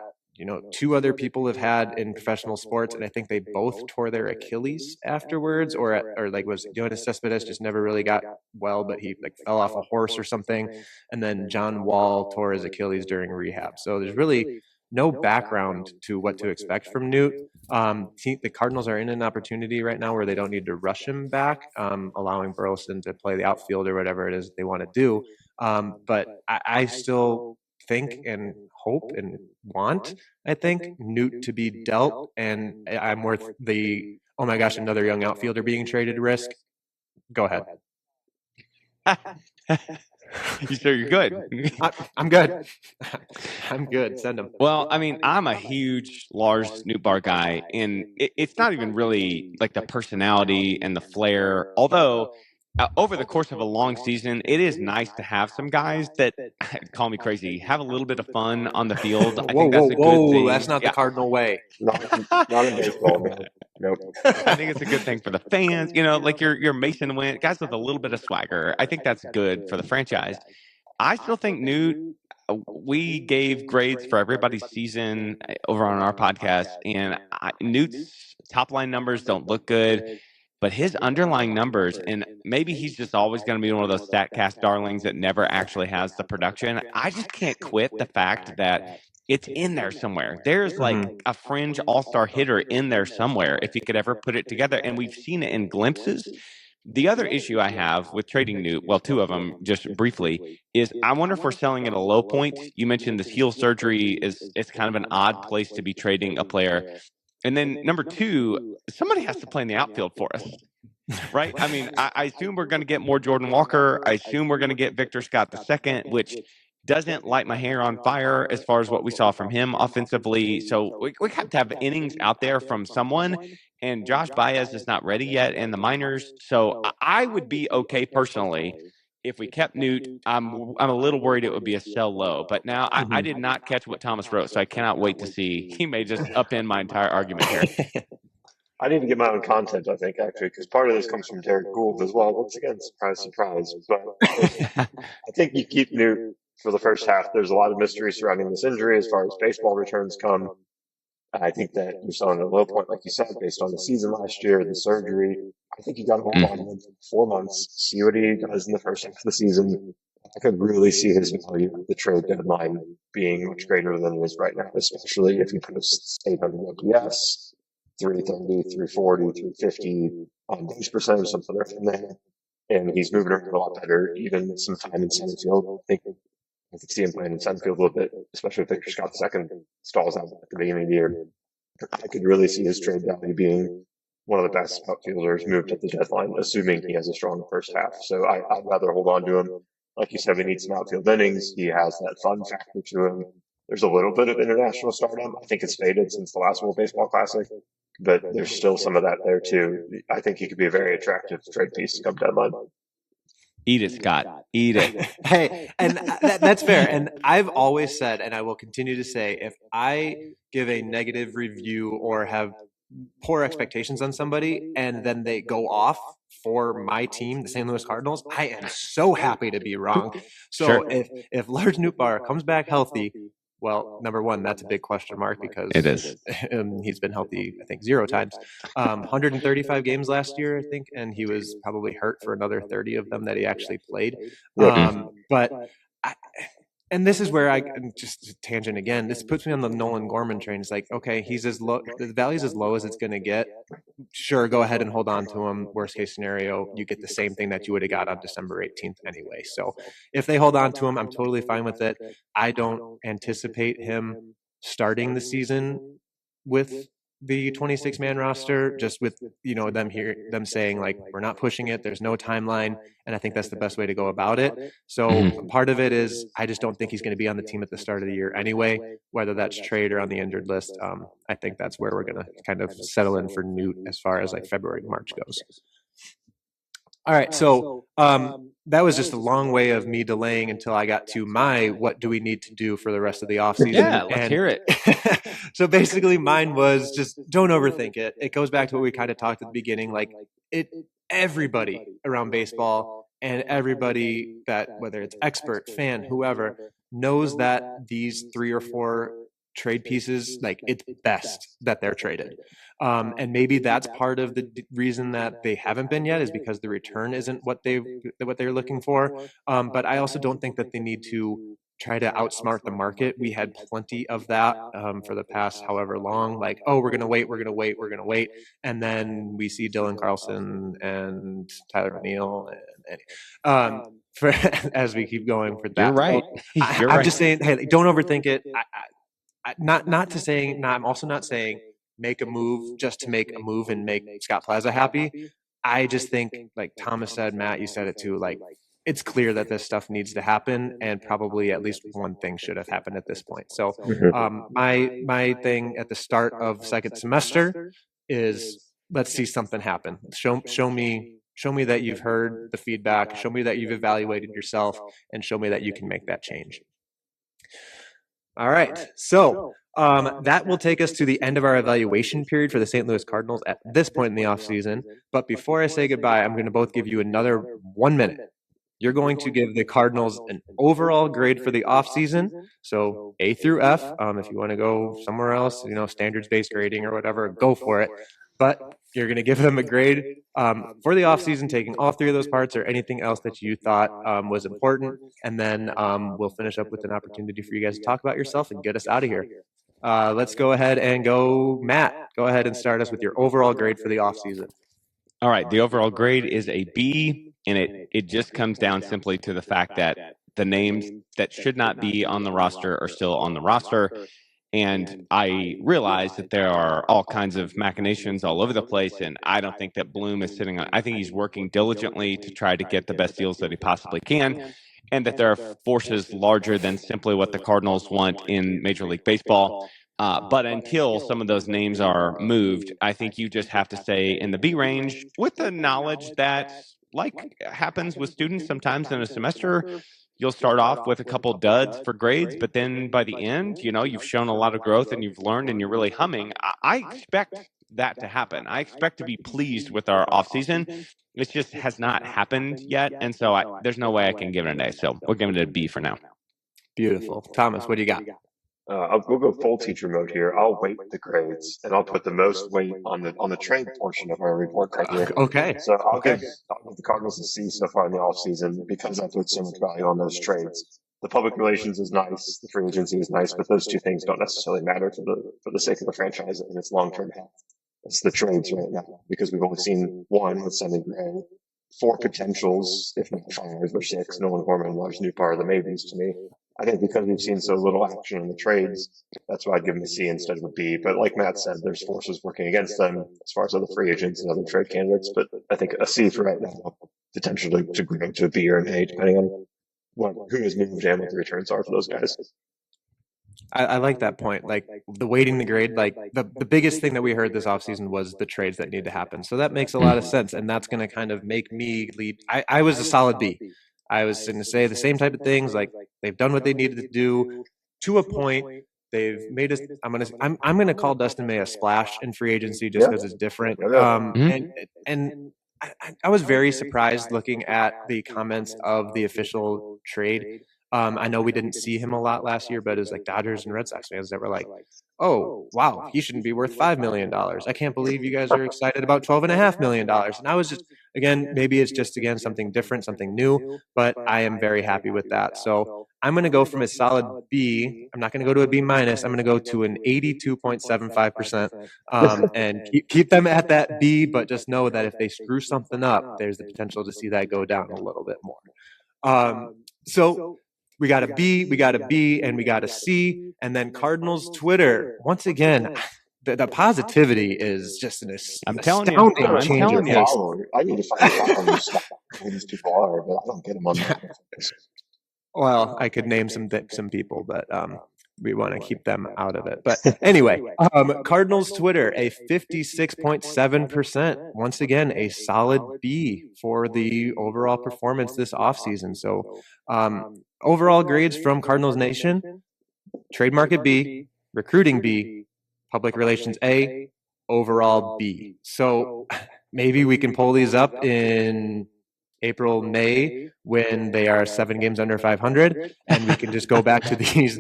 two other people have had in professional sports, and I think they both tore their Achilles afterwards, or like was Jonas Cespedes just never really got well, but he like fell off a horse or something, and then John Wall tore his Achilles during rehab. So there's really no background to what to expect from Newt. The Cardinals are in an opportunity right now where they don't need to rush him back, allowing Burleson to play the outfield or whatever it is they want to do. But I still think and hope and want, I think, Newt to be dealt, and I'm worth the, oh my gosh, another young outfielder being traded risk. Go ahead. You sure you're good? I'm good. I'm good. Send him. Well, I mean, I'm a huge Lars Nootbaar guy, and it's not even really like the personality and the flair. Although, over the course of a long season, it is nice to have some guys that call me crazy, have a little bit of fun on the field. I think that's a good thing. That's not the Cardinal way. Not in baseball, man. Nope. I think it's a good thing for the fans. Like your Mason Wentz, guys with a little bit of swagger. I think that's good for the franchise. I still think Newt. We gave grades for everybody's season over on our podcast, and Newt's top line numbers don't look good, but his underlying numbers, and maybe he's just always going to be one of those StatCast darlings that never actually has the production. I just can't quit the fact that it's in there somewhere. There's like a fringe all-star hitter in there somewhere if he could ever put it together, and we've seen it in glimpses. The other issue I have with trading Newt, well, two of them just briefly, is I wonder if we're selling at a low point. You mentioned this heel surgery it's kind of an odd place to be trading a player. And then number two, somebody has to play in the outfield for us, right? I mean, I assume we're going to get more Jordan Walker. I assume we're going to get Victor Scott II, which doesn't light my hair on fire as far as what we saw from him offensively. So we have to have innings out there from someone. And Josh Baez is not ready yet in the minors. So I would be okay personally if we kept Newt. I'm a little worried it would be a sell low. But now I did not catch what Thomas wrote, so I cannot wait to see. He may just upend my entire argument here. I need to get my own content, I think, actually, because part of this comes from Derek Gould as well. Once again, surprise, surprise. But I think you keep Newt for the first half. There's a lot of mystery surrounding this injury as far as baseball returns come. I think that you're selling at a low point, like you said, based on the season last year, the surgery. I think you got to hold on to him for 4 months, see what he does in the first half of the season. I could really see his value at the trade deadline being much greater than it is right now, especially if he could have stayed on the OPS, 330, 340, 350 on base percentage, something from there. And he's moving around a lot better, even some time in center field. I could see him playing in center field a little bit, especially if Victor Scott II stalls out at the beginning of the year. I could really see his trade value being one of the best outfielders moved at the deadline, assuming he has a strong first half. So I'd rather hold on to him. Like you said, we need some outfield innings. He has that fun factor to him. There's a little bit of international stardom. I think it's faded since the last World Baseball Classic, but there's still some of that there too. I think he could be a very attractive trade piece come deadline. Eat it, Scott. Eat it. Hey, and that's fair. And I've always said, and I will continue to say, if I give a negative review or have poor expectations on somebody and then they go off for my team, the St. Louis Cardinals, I am so happy to be wrong. So Sure. if Lars Nootbaar comes back healthy, well, number one, that's a big question mark because It is. He's been healthy, I think, 0 times. 135 games last year, I think, and he was probably hurt for another 30 of them that he actually played. But and this is where I just tangent again. This puts me on the Nolan Gorman train. It's like, okay, he's as low, the value's as low as it's going to get. Sure, go ahead and hold on to him. Worst case scenario, you get the same thing that you would have got on December 18th anyway. So if they hold on to him, I'm totally fine with it. I don't anticipate him starting the season with the 26-man roster, just with them saying like we're not pushing it, there's no timeline, and I think that's the best way to go about it. So part of it is I just don't think he's going to be on the team at the start of the year anyway, whether that's trade or on the injured list. I think that's where we're going to kind of settle in for Newt as far as like February, March goes. All right, so that was just a long way of me delaying until I got to my what do we need to do for the rest of the offseason. Yeah, let's hear it. So basically mine was just don't overthink it. It goes back to what we kind of talked at the beginning. Like everybody around baseball and everybody that, whether it's expert, fan, whoever, knows that these 3 or 4 trade pieces, like it's best that they're traded. And maybe that's part of the reason that they haven't been yet, is because the return isn't what they're looking for. But I also don't think that they need to try to outsmart the market. We had plenty of that for the past however long, like, oh, we're going to wait. And then we see Dylan Carlson and Tyler O'Neill for as we keep going for that. You're right. I'm just saying, hey, don't overthink it. I'm also not saying make a move just to make a move and make Scott Plaza happy. I just think, like Thomas said, Matt, you said it too, like it's clear that this stuff needs to happen, and probably at least one thing should have happened at this point. So my thing at the start of second semester is let's see something happen. Show me that you've heard the feedback, show me that you've evaluated yourself, and show me that you can make that change. All right, so that will take us to the end of our evaluation period for the St. Louis Cardinals at this point in the offseason. But before I say goodbye, I'm going to both give you another 1 minute. You're going to give the Cardinals an overall grade for the offseason, so A through F. If you want to go somewhere else, standards-based grading or whatever, go for it. But you're going to give them a grade for the offseason, taking all 3 of those parts or anything else that you thought was important. And then we'll finish up with an opportunity for you guys to talk about yourself and get us out of here. Let's go ahead and go, Matt. Go ahead and start us with your overall grade for the offseason. All right. The overall grade is a B, and it just comes down simply to the fact that the names that should not be on the roster are still on the roster. And I realize that there are all kinds of machinations all over the place, and I don't think that Bloom is sitting on. I think he's working diligently to try to get the best deals that he possibly can, and that there are forces larger than simply what the Cardinals want in Major League Baseball. But until some of those names are moved, I think you just have to stay in the B range with the knowledge that, like happens with students sometimes in a semester, you'll start off with a couple duds for grades, but then by the end, you've shown a lot of growth and you've learned and you're really humming. I expect that to happen. I expect to be pleased with our offseason. It just has not happened yet, and so there's no way I can give it an A. So we're giving it a B for now. Beautiful. Thomas, what do you got? We'll go full teacher mode here. I'll weight the grades, and I'll put the most weight on the trade portion of our report card here. Okay. So I'll give the Cardinals a C so far in the offseason because I put so much value on those trades. The public relations is nice, the free agency is nice, but those 2 things don't necessarily matter for the sake of the franchise and its long-term health. It's the trades right now, because we've only seen 1 with Sonny Gray, 4 potentials, if not 5 or 6. Nolan Gorman was new part of the maybes to me. I think because we've seen so little action in the trades, that's why I'd give them a C instead of a B. But like Matt said, there's forces working against them as far as other free agents and other trade candidates. But I think a C for right now, potentially to grow to a B or an A, depending on who has moved and what the returns are for those guys. I like that point. Like the weighting the grade, like the biggest thing that we heard this offseason was the trades that need to happen. So that makes a lot of sense. And that's going to kind of make me lead. I was a solid B. I was going to say the same type of things. Like they've done what they needed to do to a point. They've made us. I'm going to call Dustin May a splash in free agency just because it's different. And I was very surprised looking at the comments of the official trade. I know we didn't see him a lot last year, but it was like Dodgers and Red Sox fans that were like, oh, wow, he shouldn't be worth $5 million. I can't believe you guys are excited about $12.5 million. And I was just, again, maybe it's just, again, something different, something new, but I am very happy with that. So I'm going to go from a solid B. I'm not going to go to a B minus. I'm going to go to an 82.75% and keep them at that B, but just know that if they screw something up, there's the potential to see that go down a little bit more. So we got a B, and we got a C, and then Cardinals Twitter. Once again, the positivity is just an I'm telling you. astounding I'm change telling of you. pace. I need to find a follower who these people are, but I don't get them on my face. Well, I could name some people, but we want to keep them out of it. But anyway, Cardinals Twitter, a 56.7%. Once again, a solid B for the overall performance this offseason. So overall grades from Cardinals Nation, trade market B, recruiting B, public relations A, overall B. So maybe we can pull these up in April, May, when they are 7 games under 500, and we can just go back to these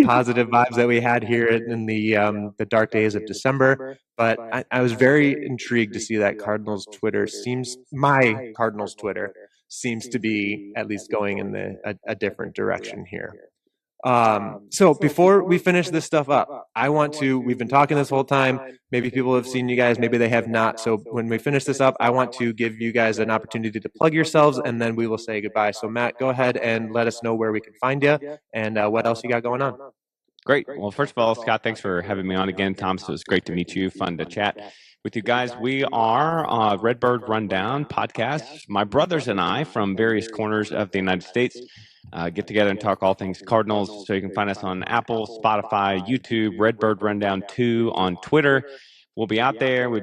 positive vibes that we had here in the dark days of December. But I was very intrigued to see that my Cardinals Twitter seems to be at least going in a different direction here. So before we finish this stuff up, we've been talking this whole time. Maybe people have seen you guys, maybe they have not. So when we finish this up, I want to give you guys an opportunity to plug yourselves, and then we will say goodbye. So Matt, go ahead and let us know where we can find you and what else you got going on. Great. Well, first of all, Scott, thanks for having me on again. Thomas, it was great to meet you. Fun to chat with you guys. We are Redbird Rundown podcast. My brothers and I from various corners of the United States get together and talk all things Cardinals. So you can find us on Apple, Spotify, YouTube, Redbird Rundown 2 on Twitter. We'll be out there. We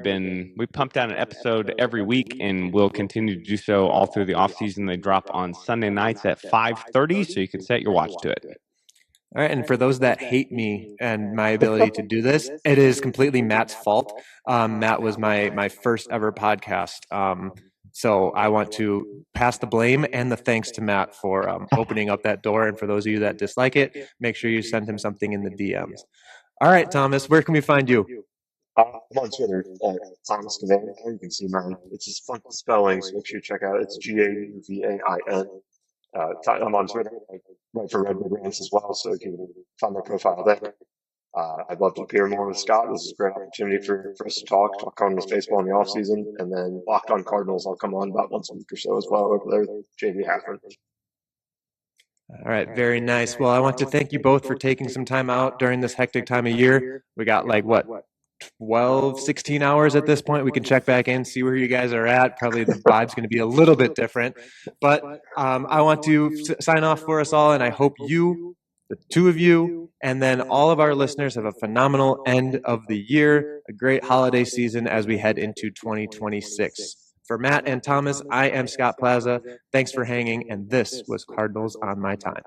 pumped out an episode every week, and we'll continue to do so all through the off season. They drop on Sunday nights at 5:30, so you can set your watch to it. All right, and for those that hate me and my ability to do this, it is completely Matt's fault. Matt was my first ever podcast. So I want to pass the blame and the thanks to Matt for opening up that door. And for those of you that dislike it, make sure you send him something in the DMs. All right, Thomas, where can we find you? I'm on Twitter, Thomas Gauvain. You can see mine. It's just fun spelling, so make sure you check out. It's Gauvain. I'm on Twitter. I write for Redbird Rants as well, so you can find my profile there. I'd love to appear more with Scott. This is a great opportunity for us to talk Cardinals baseball in the off season, and then Locked on Cardinals. I'll come on about once a week or so as well over there. JV Haffman. All right, very nice. Well, I want to thank you both for taking some time out during this hectic time of year. We got 12, 16 hours at this point. We can check back in, see where you guys are at. Probably the vibe's going to be a little bit different. But I want to sign off for us all, and I hope you, the two of you, and then all of our listeners have a phenomenal end of the year, a great holiday season as we head into 2026. For Matt and Thomas, I am Scott Plaza. Thanks for hanging, and this was Cardinals on My Time.